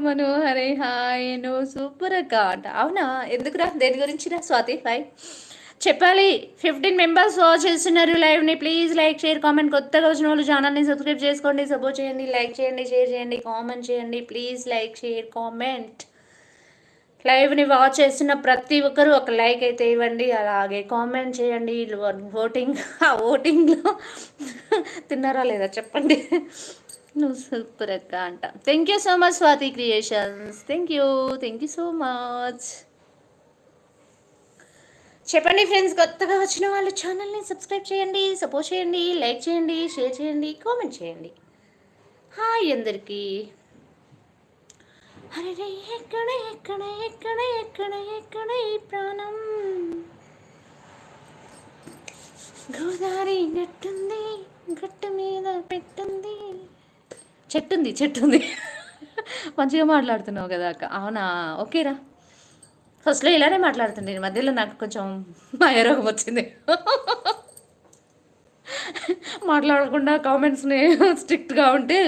మనోహరే hi నువ్వు super అక్క అంట. అవునా? ఎందుకురా? దేని గురించిరా స్వాతి? హాయ్ చెప్పాలి. 15 మెంబర్స్ వాచ్ చేస్తున్నారు లైవ్ని. Please like share comment. కొత్తగా వచ్చిన వాళ్ళు ఛానల్ని సబ్స్క్రైబ్ చేసుకోండి, సపోర్ట్ చేయండి, లైక్ చేయండి, షేర్ చేయండి, కామెంట్ చేయండి. Please like share comment. లైవ్ని వాచ్ చేస్తున్న ప్రతి ఒక్కరూ ఒక లైక్ అయితే ఇవ్వండి, అలాగే కామెంట్ చేయండి. ఓటింగ్లో తిన్నారా లేదా చెప్పండి. నువ్వు సూపర్ అక్క అంట. Thank you so much Swathi creations. Thank you so much. చెప్పండి ఫ్రెండ్స్, కొత్తగా వచ్చిన వాళ్ళు ఛానల్ని సబ్స్క్రైబ్ చేయండి, సపోర్ట్ చేయండి, లైక్ చేయండి, షేర్ చేయండి, కామెంట్ చేయండి. హాయ్ అందరికీ. అరే ఎక్కడ ఎక్కడ ఎక్కడ ఎక్కడ ఎక్కడ ఈ ప్రాణం గోదావరి గట్టుంది, గట్టు మీద పెట్టుంది. చెట్టుంది మంచిగా మాట్లాడుతున్నావు కదా అక్క. అవునా? ఓకేరా. ఫస్ట్లో ఇలానే మాట్లాడుతుంది, మధ్యలో నాకు కొంచెం మాయరోగం వచ్చింది. మాట్లాడకుండా కామెంట్స్ని స్ట్రిక్ట్గా ఉంటే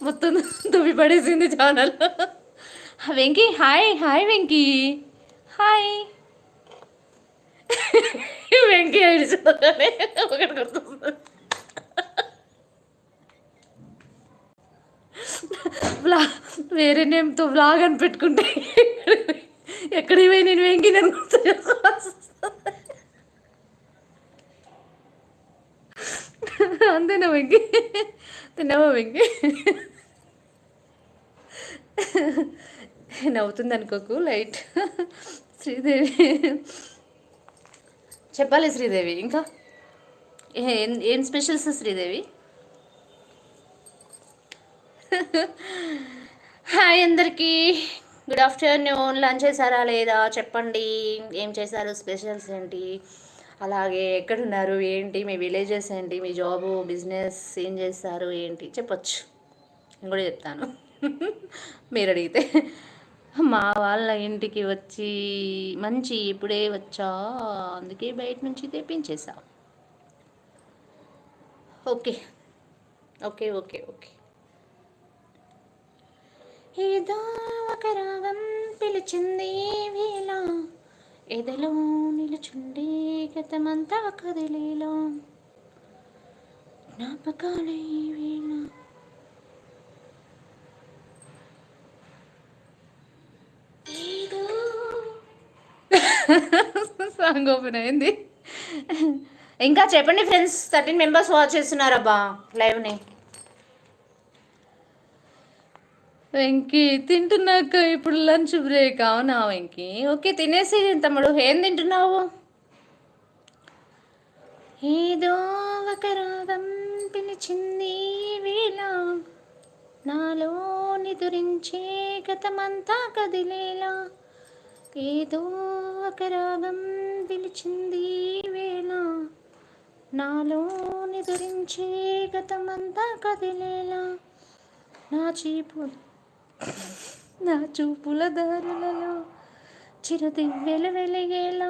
మొత్తం దువ్వి పడేసింది channel. Venky hi. Hi Venky hi. Venky ఐడిచోనే ఒకటి గుర్తుంది. వేరే నేమ్తో వ్లాగ్ అని పెట్టుకుంటే ఎక్కడికి పోయి నేను వెంకీ నేను గుర్తు చేసుకోవాల్సి వస్తుంది. అంతేనా వెంకీ? తిన్నావా వెంకీ? నవ్వుతుంది అనుకోకు, లైట్. శ్రీదేవి చెప్పాలి. శ్రీదేవి ఇంకా ఏం స్పెషల్స్ శ్రీదేవి? హాయ్ అందరికీ, గుడ్ ఆఫ్టర్నూన్. లంచ్ చేశారా లేదా చెప్పండి. ఏం చేశారు, స్పెషల్స్ ఏంటి, అలాగే ఎక్కడున్నారు, ఏంటి మీ విలేజెస్, ఏంటి మీ జాబు బిజినెస్, ఏం చేస్తారు ఏంటి చెప్పొచ్చు. నేను కూడా చెప్తాను మీరు అడిగితే. మా వాళ్ళ ఇంటికి వచ్చి మంచి ఇప్పుడే వచ్చా, అందుకే బయట నుంచి తెప్పించేసా. Okay okay okay okay. ఏదో ఒక రాగం పిలిచింది వేళ, ఎదలో నిలుచుండి గతమంతా కదిలేలా, జ్ఞాపకాలే వేళ. సాంగ్ ఓపెన్ అయింది. ఇంకా చెప్పండి ఫ్రెండ్స్. 13 మెంబర్స్ వాచ్ చేస్తున్నారబ్బా లైవ్ని. వెంకీ తింటున్నాక ఇప్పుడు లంచ్ బ్రేక్. అవునా వెంకీ? ఓకే తినేసి తమ్ముడు. ఏం తింటున్నావు? ఏదో ఒక రాగం పిలిచింది వేళ, నాలో నిదురించే గతమంతా కదిలేలా, ఏదో ఒక రాగం పిలిచింది వేళ, నాలో నిదురించే గతమంతా కదిలేలా, నా చూపుల దారులలో చిరుదివ్వెలు వెలిగేలా,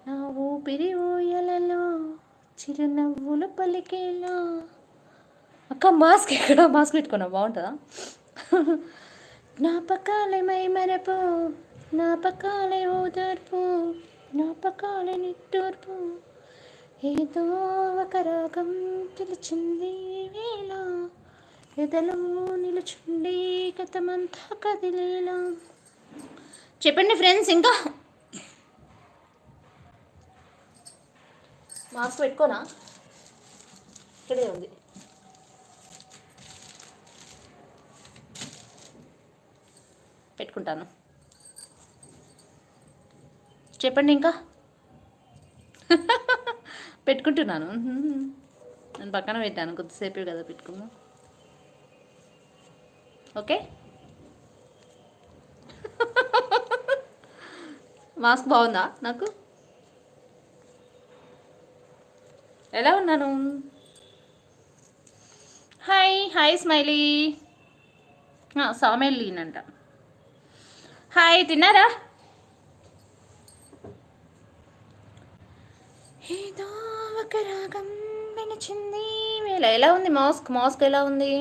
నా ఊపిరి ఊయలలో చిరునవ్వులు పలికేలా. అక్క మాస్క్ ఎక్కడ? మాస్క్ పెట్టుకున్నా బాగుంటుందా? జ్ఞాపకాలే మై మరపు, జ్ఞాపకాలే ఓదార్పు, జ్ఞాపకాలే నిట్టూర్పు, ఏదో ఒక రాగం పిలిచింది వేళ, ఎదలో నిలుచుండి గతమంతా కదిలేలా. చెప్పండి ఫ్రెండ్స్. ఇంకా మాస్క్ పెట్టుకోనా? ఇక్కడే ఉంది. పెట్టుకుంటాను. చెప్పండి ఇంకా. పెట్టుకుంటున్నాను. నేను పక్కన పెట్టాను, కొద్దిసేపే కదా పెట్టుకున్నాను. ఓకే. మాస్క్ బాగుందా? నాకు ఎలా ఉన్నాను? Hi hi smiley. సామెల్లీనంట. హాయ్ తిన్నారా? ఏదో ఒక రాగం వినిచింది వేళ. ఎలా ఉంది మాస్క్? మాస్క్ ఎలా ఉంది?